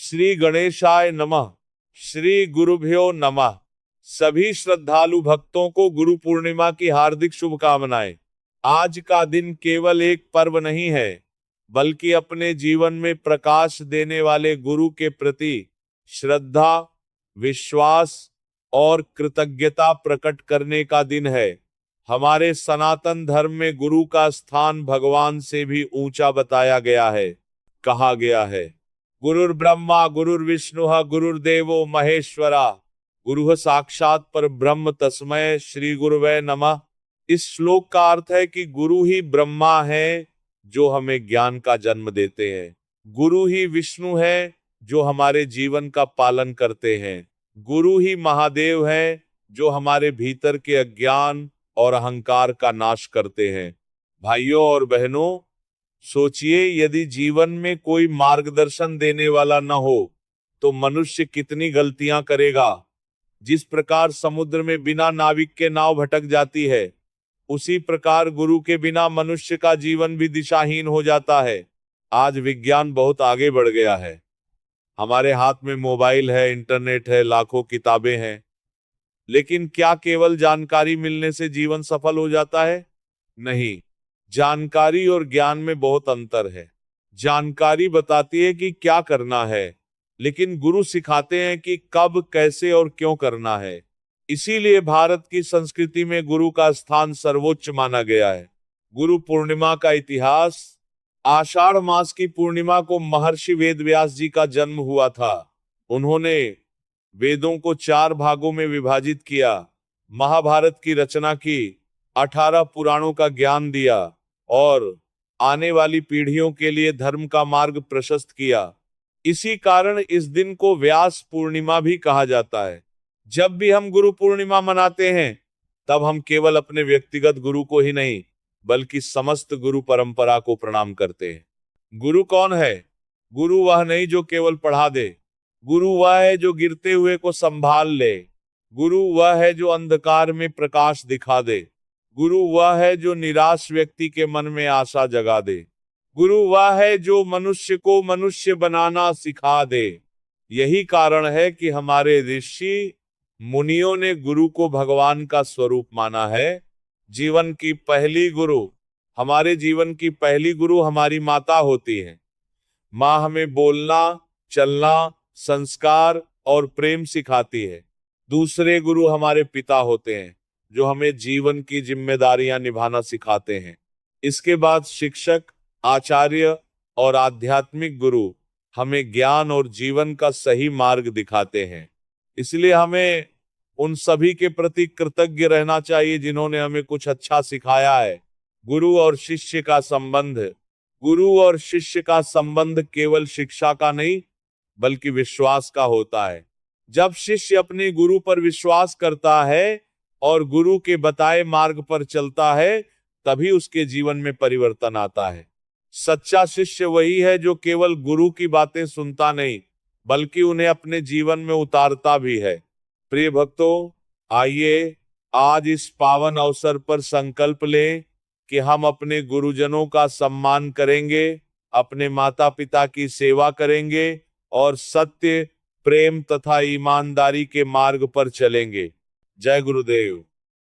श्री गणेशाय नमः। श्री गुरुभ्यो नमः। सभी श्रद्धालु भक्तों को गुरु पूर्णिमा की हार्दिक शुभकामनाएं। आज का दिन केवल एक पर्व नहीं है, बल्कि अपने जीवन में प्रकाश देने वाले गुरु के प्रति श्रद्धा, विश्वास और कृतज्ञता प्रकट करने का दिन है। हमारे सनातन धर्म में गुरु का स्थान भगवान से भी ऊंचा बताया गया है। कहा गया है, गुरुर् ब्रह्मा गुरुर्विष्णुः गुरुर्देवो महेश्वरा गुरुः साक्षात परब्रह्म तस्मै श्री गुरुवे नमः। इस श्लोक का अर्थ है कि गुरु ही ब्रह्मा है जो हमें ज्ञान का जन्म देते हैं। गुरु ही विष्णु है जो हमारे जीवन का पालन करते हैं। गुरु ही महादेव है जो हमारे भीतर के अज्ञान और अहंकार का नाश करते हैं। भाइयों और बहनों, सोचिए, यदि जीवन में कोई मार्गदर्शन देने वाला न हो तो मनुष्य कितनी गलतियां करेगा। जिस प्रकार समुद्र में बिना नाविक के नाव भटक जाती है, उसी प्रकार गुरु के बिना मनुष्य का जीवन भी दिशाहीन हो जाता है। आज विज्ञान बहुत आगे बढ़ गया है। हमारे हाथ में मोबाइल है, इंटरनेट है, लाखों किताबें हैं, लेकिन क्या केवल जानकारी मिलने से जीवन सफल हो जाता है? नहीं। जानकारी और ज्ञान में बहुत अंतर है। जानकारी बताती है कि क्या करना है, लेकिन गुरु सिखाते हैं कि कब, कैसे और क्यों करना है। इसीलिए भारत की संस्कृति में गुरु का स्थान सर्वोच्च माना गया है। गुरु पूर्णिमा का इतिहास। आषाढ़ मास की पूर्णिमा को महर्षि वेदव्यास जी का जन्म हुआ था। उन्होंने वेदों को 4 भागों में विभाजित किया, महाभारत की रचना की, 18 पुराणों का ज्ञान दिया और आने वाली पीढ़ियों के लिए धर्म का मार्ग प्रशस्त किया। इसी कारण इस दिन को व्यास पूर्णिमा भी कहा जाता है। जब भी हम गुरु पूर्णिमा मनाते हैं, तब हम केवल अपने व्यक्तिगत गुरु को ही नहीं, बल्कि समस्त गुरु परंपरा को प्रणाम करते हैं। गुरु कौन है? गुरु वह नहीं जो केवल पढ़ा दे। गुरु वह है जो गिरते हुए को संभाल ले। गुरु वह है जो अंधकार में प्रकाश दिखा दे। गुरु वह है जो निराश व्यक्ति के मन में आशा जगा दे। गुरु वह है जो मनुष्य को मनुष्य बनाना सिखा दे। यही कारण है कि हमारे ऋषि मुनियों ने गुरु को भगवान का स्वरूप माना है। जीवन की पहली गुरु, हमारे जीवन की पहली गुरु हमारी माता होती है। माँ हमें बोलना, चलना, संस्कार और प्रेम सिखाती है। दूसरे गुरु हमारे पिता होते हैं, जो हमें जीवन की जिम्मेदारियां निभाना सिखाते हैं। इसके बाद शिक्षक, आचार्य और आध्यात्मिक गुरु हमें ज्ञान और जीवन का सही मार्ग दिखाते हैं। इसलिए हमें उन सभी के प्रति कृतज्ञ रहना चाहिए जिन्होंने हमें कुछ अच्छा सिखाया है। गुरु और शिष्य का संबंध। गुरु और शिष्य का संबंध केवल शिक्षा का नहीं, बल्कि विश्वास का होता है। जब शिष्य अपने गुरु पर विश्वास करता है और गुरु के बताए मार्ग पर चलता है, तभी उसके जीवन में परिवर्तन आता है। सच्चा शिष्य वही है जो केवल गुरु की बातें सुनता नहीं, बल्कि उन्हें अपने जीवन में उतारता भी है। प्रिय भक्तों, आइए आज इस पावन अवसर पर संकल्प लें कि हम अपने गुरुजनों का सम्मान करेंगे, अपने माता पिता की सेवा करेंगे और सत्य, प्रेम तथा ईमानदारी के मार्ग पर चलेंगे। जय गुरुदेव।